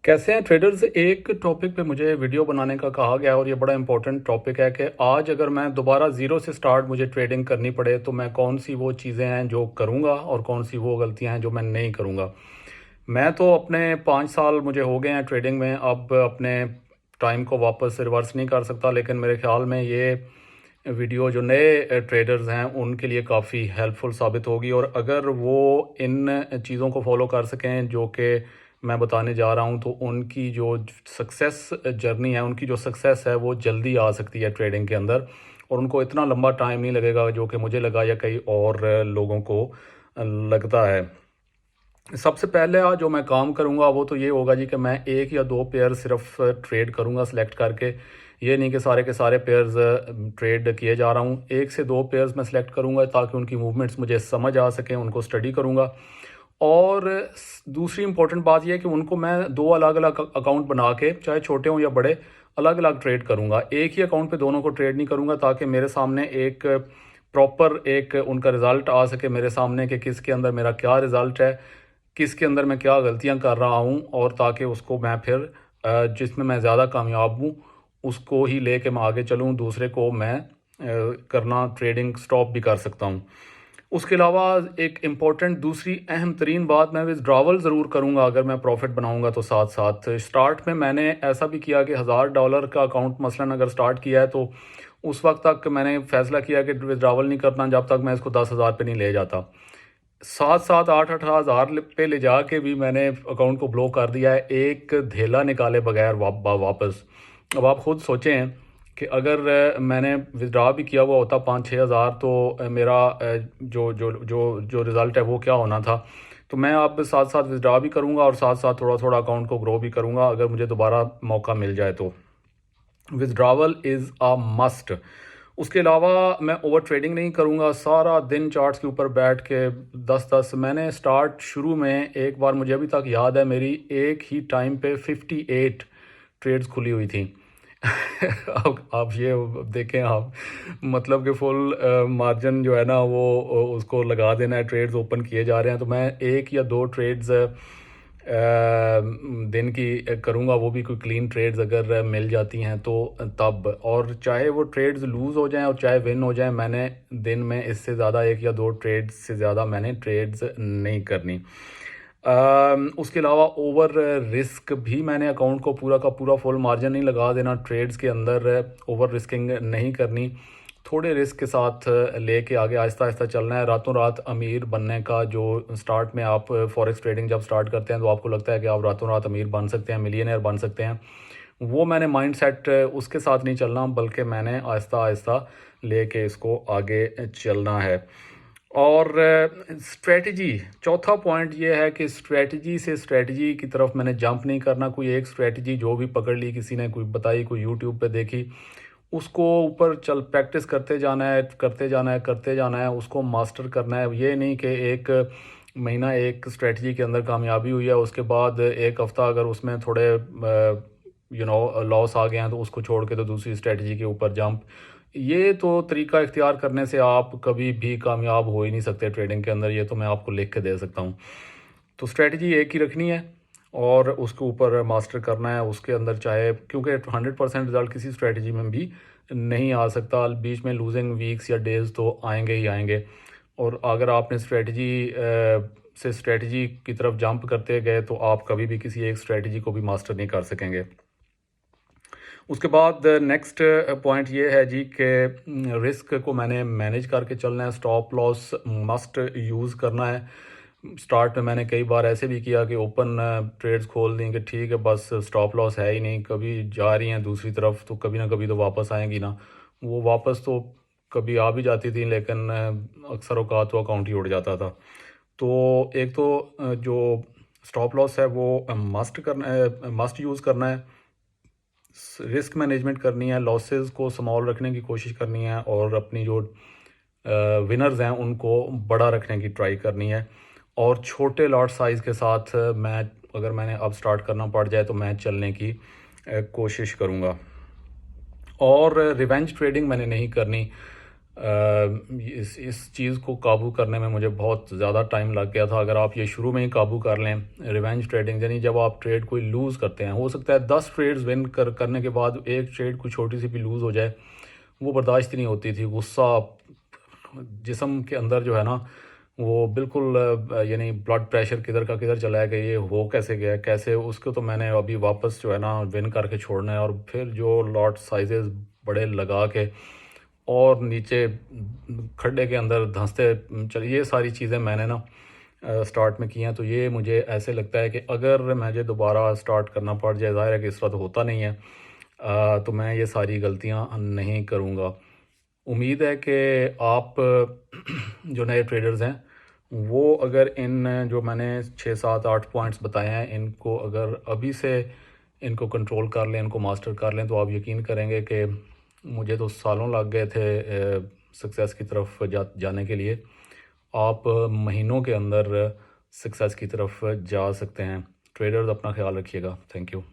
कैसे हैं ट्रेडर्स। एक टॉपिक पे मुझे वीडियो बनाने का कहा गया है और ये बड़ा इंपॉर्टेंट टॉपिक है कि आज अगर मैं दोबारा ज़ीरो से स्टार्ट मुझे ट्रेडिंग करनी पड़े तो मैं कौन सी वो चीज़ें हैं जो करूँगा और कौन सी वो गलतियाँ हैं जो मैं नहीं करूँगा। मैं तो अपने 5 साल मुझे हो गए हैं ट्रेडिंग में, अब अपने टाइम को वापस रिवर्स नहीं कर सकता, लेकिन मेरे ख्याल में ये वीडियो जो नए ट्रेडर्स हैं उनके लिए काफ़ी हेल्पफुल साबित होगी। और अगर वो इन चीज़ों को फॉलो कर सकें जो कि मैं बताने जा रहा हूं, तो उनकी जो सक्सेस जर्नी है, उनकी जो सक्सेस है वो जल्दी आ सकती है ट्रेडिंग के अंदर, और उनको इतना लंबा टाइम नहीं लगेगा जो कि मुझे लगा या कई और लोगों को लगता है। सबसे पहले जो मैं काम करूँगा वो तो ये होगा जी कि मैं एक या दो पेयर सिर्फ ट्रेड करूँगा सेलेक्ट करके। ये नहीं कि सारे के सारे पेयर्स ट्रेड किए जा रहा हूँ। एक से दो पेयर्स मैं सेलेक्ट करूँगा ताकि उनकी मूवमेंट्स मुझे समझ आ सकें, उनको स्टडी करूँगा। और दूसरी इंपॉर्टेंट बात यह है कि उनको मैं दो अलग अलग अकाउंट बना के, चाहे छोटे हों या बड़े, अलग अलग ट्रेड करूँगा। एक ही अकाउंट पे दोनों को ट्रेड नहीं करूँगा ताकि मेरे सामने एक प्रॉपर एक उनका रिज़ल्ट आ सके मेरे सामने कि किसके अंदर मेरा क्या रिज़ल्ट है, किसके अंदर मैं क्या गलतियां कर रहा हूं, और ताकि उसको मैं फिर जिसमें मैं ज़्यादा कामयाब हूं उसको ही लेके मैं आगे चलूं, दूसरे को मैं करना ट्रेडिंग स्टॉप भी कर सकता हूं। उसके अलावा एक इम्पॉर्टेंट दूसरी अहम तरीन बात, मैं विड्रॉवल ज़रूर करूंगा अगर मैं प्रॉफिट बनाऊंगा तो। साथ साथ स्टार्ट में मैंने ऐसा भी किया कि $1000 का अकाउंट मसलन अगर स्टार्ट किया है तो उस वक्त तक मैंने फैसला किया कि विड्रॉवल नहीं करना जब तक मैं इसको 10,000 पे नहीं ले जाता। 7-7 8-8 हज़ार पे ले जाके भी मैंने अकाउंट को ब्लॉक कर दिया है, एक धेला निकाले बगैर वापस। अब आप खुद सोचें कि अगर मैंने विड्रा भी किया हुआ होता 5-6 हज़ार, तो मेरा जो जो जो जो रिज़ल्ट है वो क्या होना था। तो मैं अब साथ साथ विड्रा भी करूंगा और साथ साथ थोड़ा थोड़ा अकाउंट को ग्रो भी करूंगा अगर मुझे दोबारा मौका मिल जाए तो। Withdrawal is a must. उसके अलावा मैं ओवर ट्रेडिंग नहीं करूँगा, सारा दिन चार्ट्स के ऊपर बैठ के 10-10 मैंने स्टार्ट शुरू में एक बार मुझे अभी तक याद है मेरी एक ही टाइम पे 58 ट्रेड्स खुली हुई थी। अब आप ये देखें, आप मतलब कि फुल मार्जिन जो है ना वो उसको लगा देना है, ट्रेड्स ओपन किए जा रहे हैं, तो मैं एक या दो ट्रेड्स दिन की करूँगा, वो भी कोई क्लीन ट्रेड्स अगर मिल जाती हैं तो तब। और चाहे वो ट्रेड्स लूज़ हो जाएं और चाहे विन हो जाएं, मैंने दिन में इससे ज़्यादा एक या दो ट्रेड्स से ज़्यादा मैंने ट्रेड्स नहीं करनी। उसके अलावा ओवर रिस्क भी मैंने अकाउंट को पूरा का पूरा फुल मार्जिन नहीं लगा देना ट्रेड्स के अंदर, ओवर रिस्किंग नहीं करनी, थोड़े रिस्क के साथ लेके आगे आहिस्ता आहिस्ता चलना है। रातों रात अमीर बनने का जो स्टार्ट में आप फॉरेक्स ट्रेडिंग जब स्टार्ट करते हैं तो आपको लगता है कि आप रातों रात अमीर बन सकते हैं, मिलियनर बन सकते हैं, वो मैंने माइंड सेट उसके साथ नहीं चलना, बल्कि मैंने आहिस्ता आहिस्ता लेके इसको आगे चलना है। और स्ट्रेटजी, चौथा पॉइंट ये है कि स्ट्रेटजी से स्ट्रेटजी की तरफ मैंने जंप नहीं करना। कोई एक स्ट्रेटजी जो भी पकड़ ली, किसी ने कोई बताई, कोई यूट्यूब पे देखी, उसको ऊपर चल प्रैक्टिस करते जाना है, करते जाना है, करते जाना है, उसको मास्टर करना है। ये नहीं कि एक महीना एक स्ट्रेटजी के अंदर कामयाबी हुई है, उसके बाद एक हफ्ता अगर उसमें थोड़े लॉस आ गए हैं तो उसको छोड़ के तो दूसरी स्ट्रेटजी के ऊपर जंप। ये तो तरीका इख्तियार करने से आप कभी भी कामयाब हो ही नहीं सकते ट्रेडिंग के अंदर, ये तो मैं आपको लिख के दे सकता हूँ। तो स्ट्रेटजी एक ही रखनी है और उसके ऊपर मास्टर करना है उसके अंदर, चाहे क्योंकि 100% रिजल्ट किसी स्ट्रेटजी में भी नहीं आ सकता, बीच में लूजिंग वीक्स या डेज तो आएंगे ही आएंगे। और अगर आपने स्ट्रेटजी से स्ट्रेटजी की तरफ जंप करते गए तो आप कभी भी किसी एक स्ट्रेटजी को भी मास्टर नहीं कर सकेंगे। उसके बाद नेक्स्ट पॉइंट ये है जी कि रिस्क को मैंने मैनेज करके चलना है, स्टॉप लॉस मस्ट यूज़ करना है। स्टार्ट में मैंने कई बार ऐसे भी किया कि ओपन ट्रेड्स खोल दी कि ठीक है बस स्टॉप लॉस है ही नहीं, कभी जा रही हैं दूसरी तरफ तो कभी ना कभी तो वापस आएंगी ना। वो वापस तो कभी आ भी जाती थी, लेकिन अक्सर औकात तो अकाउंट ही उड़ जाता था। तो एक तो जो स्टॉप लॉस है वो मस्ट करना है, मस्ट यूज़ करना है, रिस्क मैनेजमेंट करनी है, लॉसेस को स्मॉल रखने की कोशिश करनी है, और अपनी जो विनर्स हैं उनको बड़ा रखने की ट्राई करनी है। और छोटे लॉट साइज़ के साथ मैं अगर मैंने अब स्टार्ट करना पड़ जाए तो मैं चलने की कोशिश करूँगा। और रिवेंज ट्रेडिंग मैंने नहीं करनी। इस चीज़ को काबू करने में मुझे बहुत ज़्यादा टाइम लग गया था। अगर आप ये शुरू में ही काबू कर लें, रिवेंज ट्रेडिंग, यानी जब आप ट्रेड कोई लूज़ करते हैं, हो सकता है 10 ट्रेड्स विन करने के बाद एक ट्रेड कोई छोटी सी भी लूज़ हो जाए, वो बर्दाश्त ही नहीं होती थी। गुस्सा जिस्म के अंदर जो है ना, वो बिल्कुल यानी ब्लड प्रेशर किधर का किधर चला है कि ये हो कैसे गया, कैसे। उसको तो मैंने अभी वापस जो है ना विन करके छोड़ना है, और फिर जो लॉट साइजेस बड़े लगा के और नीचे खड्डे के अंदर धंसते चलिए, ये सारी चीज़ें मैंने ना स्टार्ट में की हैं। तो ये मुझे ऐसे लगता है कि अगर मुझे दोबारा स्टार्ट करना पड़ जाए, ज़ाहिर है कि इस तरह तो होता नहीं है, तो मैं ये सारी गलतियां नहीं करूँगा। उम्मीद है कि आप जो नए ट्रेडर्स हैं, वो अगर इन जो मैंने 6 7 8 पॉइंट्स बताए हैं, इनको अगर अभी से इनको कंट्रोल कर लें, इनको मास्टर कर लें, तो आप यकीन करेंगे कि मुझे तो सालों लग गए थे सक्सेस की तरफ जाने के लिए। आप महीनों के अंदर सक्सेस की तरफ जा सकते हैं। ट्रेडर्स, अपना ख्याल रखिएगा। Thank you.